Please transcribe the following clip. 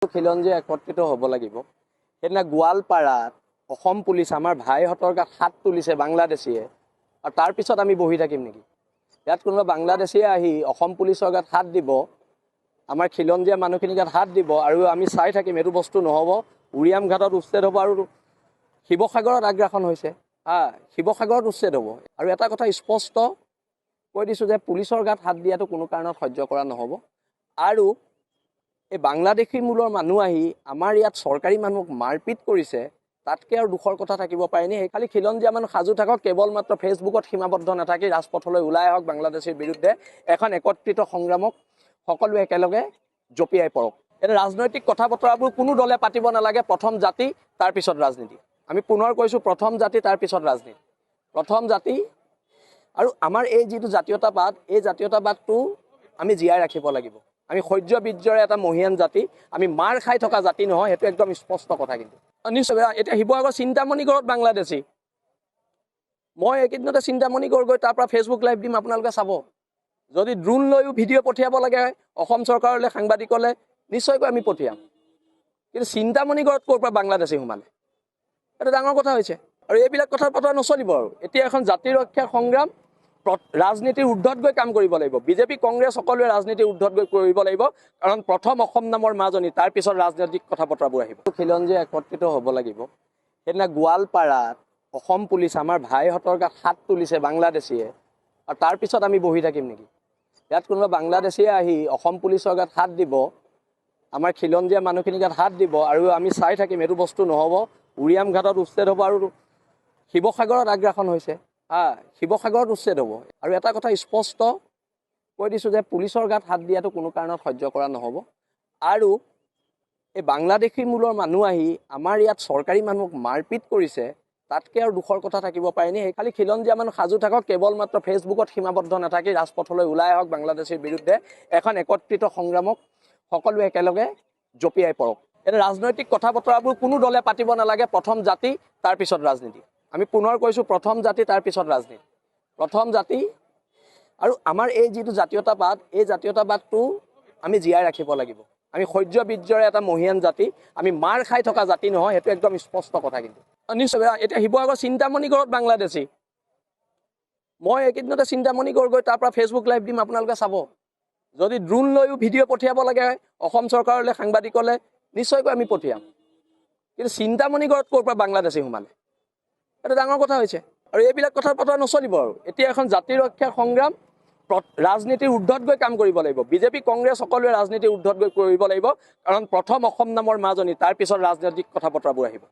খিলঞ্জীয়া একত্ৰিত হ'ব লাগিব। সেইদিনা গোৱালপাৰাত অসম পুলিচ আমাৰ ভাইহঁতৰ গাত হাত তুলিছে বাংলাদেশীয়ে, আৰু তাৰপিছত আমি বহি থাকিম নেকি? ইয়াত কোনোবা বাংলাদেশীয়ে আহি অসম পুলিচৰ গাত হাত দিব, আমাৰ খিলঞ্জীয়া মানুহখিনিৰ গাত হাত দিব, আৰু আমি চাই থাকিম? এইটো বস্তু নহ'ব। উৰিয়াম ঘাটত উচ্ছেদ হ'ব, আৰু শিৱসাগৰত আগ্ৰাসন হৈছে। শিৱসাগৰত উচ্ছেদ হ'ব। আৰু এটা কথা স্পষ্ট কৈ দিছোঁ যে পুলিচৰ গাত হাত দিয়াটো কোনো কাৰণত সহ্য কৰা নহ'ব। আৰু এই বাংলাদেশী মূলৰ মানুহ আহি আমাৰ ইয়াত চৰকাৰী মানুহক মাৰপিট কৰিছে, তাতকৈ আৰু দুখৰ কথা থাকিব পাৰেনি? সেই খালি খিলঞ্জীয়া মানুহ সাজু থাকক, কেৱল মাত্ৰ ফেচবুকত সীমাবদ্ধ নাথাকি ৰাজপথলৈ ওলাই আহক। বাংলাদেশীৰ বিৰুদ্ধে এখন একত্ৰিত সংগ্ৰামক সকলোৱে একেলগে জঁপিয়াই পৰক। এতিয়া ৰাজনৈতিক কথা বতৰাবোৰ কোনো দলে পাতিব নালাগে। প্ৰথম জাতি, তাৰপিছত ৰাজনীতি। আমি পুনৰ কৈছোঁ, প্ৰথম জাতি, তাৰপিছত ৰাজনীতি। প্ৰথম জাতি। আৰু আমাৰ এই যিটো জাতীয়তাবাদ, এই জাতীয়তাবাদটো আমি জীয়াই ৰাখিব লাগিব। আমি শৌৰ্য বীৰ্যৰে এটা মহিয়ান জাতি, আমি মাৰ খাই থকা জাতি নহয়, সেইটো একদম স্পষ্ট কথা। কিন্তু নিশ্চয় এতিয়া শিৱসাগৰ চিন্তামণি ঘৰত বাংলাদেশী, মই এইকেইদিনতে চিন্তামণি ঘৰ গৈ তাৰ পৰা ফেচবুক লাইভ দিম, আপোনালোকে চাব। যদি ড্ৰোন লৈও ভিডিঅ' পঠিয়াব লাগে অসম চৰকাৰলৈ, সাংবাদিকলৈ, নিশ্চয়কৈ আমি পঠিয়াম। কিন্তু চিন্তামণি ঘৰত ক'ৰ পৰা বাংলাদেশী সোমালে? এটা ডাঙৰ কথা হৈছে। আৰু এইবিলাক কথাৰ পতা নচলিব। আৰু এতিয়া এখন জাতিৰ ৰক্ষাৰ সংগ্ৰাম, ৰাজনীতিৰ ঊৰ্ধত গৈ কাম কৰিব লাগিব। বিজেপি, কংগ্ৰেছ সকলোৱে ৰাজনীতিৰ ঊৰ্ধত গৈ কৰিব লাগিব, কাৰণ প্ৰথম অসম নামৰ মাজনী, তাৰপিছত ৰাজনৈতিক কথা বতৰাবোৰ আহিব। খিলঞ্জীয়া একত্ৰিত হ'ব লাগিব। সেইদিনা গোৱালপাৰাত অসম পুলিচ আমাৰ ভাইহঁতৰ গাত হাত তুলিছে বাংলাদেশীয়ে, আৰু তাৰপিছত আমি বহি থাকিম নেকি? ইয়াত কোনোবা বাংলাদেশীয়ে আহি অসম পুলিচৰ গাত হাত দিব, আমাৰ খিলঞ্জীয়া মানুহখিনিৰ গাত হাত দিব, আৰু আমি চাই থাকিম? এইটো বস্তু নহ'ব। উৰিয়াম ঘাটত উচ্ছেদ হ'ব, আৰু শিৱসাগৰত আগ্ৰাসন হৈছে। শিৱসাগৰত উচ্ছেদ হ'ব। আৰু এটা কথা স্পষ্ট কৈ দিছোঁ যে পুলিচৰ গাত হাত দিয়াটো কোনো কাৰণত সহ্য কৰা নহ'ব। আৰু এই বাংলাদেশী মূলৰ মানুহ আহি আমাৰ ইয়াত চৰকাৰী মানুহক মাৰপিট কৰিছে, তাতকৈ আৰু দুখৰ কথা থাকিব পাৰেনি? সেই খালি খিলঞ্জীয়া মানুহ সাজু থাকক, কেৱল মাত্ৰ ফেচবুকত সীমাবদ্ধ নাথাকি ৰাজপথলৈ ওলাই আহক। বাংলাদেশীৰ বিৰুদ্ধে এখন একত্ৰিত সংগ্ৰামক সকলোৱে একেলগে জঁপিয়াই পৰক। এতিয়া ৰাজনৈতিক কথা বতৰাবোৰ কোনো দলে পাতিব নালাগে। প্ৰথম জাতি, তাৰপিছত ৰাজনীতি। আমি পুনৰ কৈছোঁ, প্ৰথম জাতি, তাৰপিছত ৰাজনীতি। প্ৰথম জাতি। আৰু আমাৰ এই যিটো জাতীয়তাবাদ, এই জাতীয়তাবাদটো আমি জীয়াই ৰাখিব লাগিব। আমি শৌৰ্য বীৰ্যৰে এটা মহিয়ান জাতি, আমি মাৰ খাই থকা জাতি নহয়, সেইটো একদম স্পষ্ট কথা। কিন্তু নিশ্চয় এতিয়া শিৱসাগৰ চিন্তামণি ঘৰত বাংলাদেশী, মই এইকেইদিনতে চিন্তামণি ঘৰ গৈ তাৰ পৰা ফেচবুক লাইভ দিম, আপোনালোকে চাব। যদি ড্ৰোন লৈও ভিডিঅ' পঠিয়াব লাগে অসম চৰকাৰলৈ, সাংবাদিকলৈ, নিশ্চয়কৈ আমি পঠিয়াম। কিন্তু চিন্তামণি ঘৰত ক'ৰ পৰা বাংলাদেশী সোমালে? এটা ডাঙৰ কথা হৈছে। আৰু এইবিলাক কথাৰ পতা নচলিব। আৰু এতিয়া এখন জাতিৰ ৰক্ষাৰ সংগ্ৰাম, ৰাজনীতিৰ ঊৰ্ধত গৈ কাম কৰিব লাগিব। বিজেপি, কংগ্ৰেছ সকলোৱে ৰাজনীতিৰ ঊৰ্ধত গৈ কৰিব লাগিব, কাৰণ প্ৰথম অসম নামৰ মাজনী, তাৰপিছত ৰাজনৈতিক কথা বতৰাবোৰ আহিব।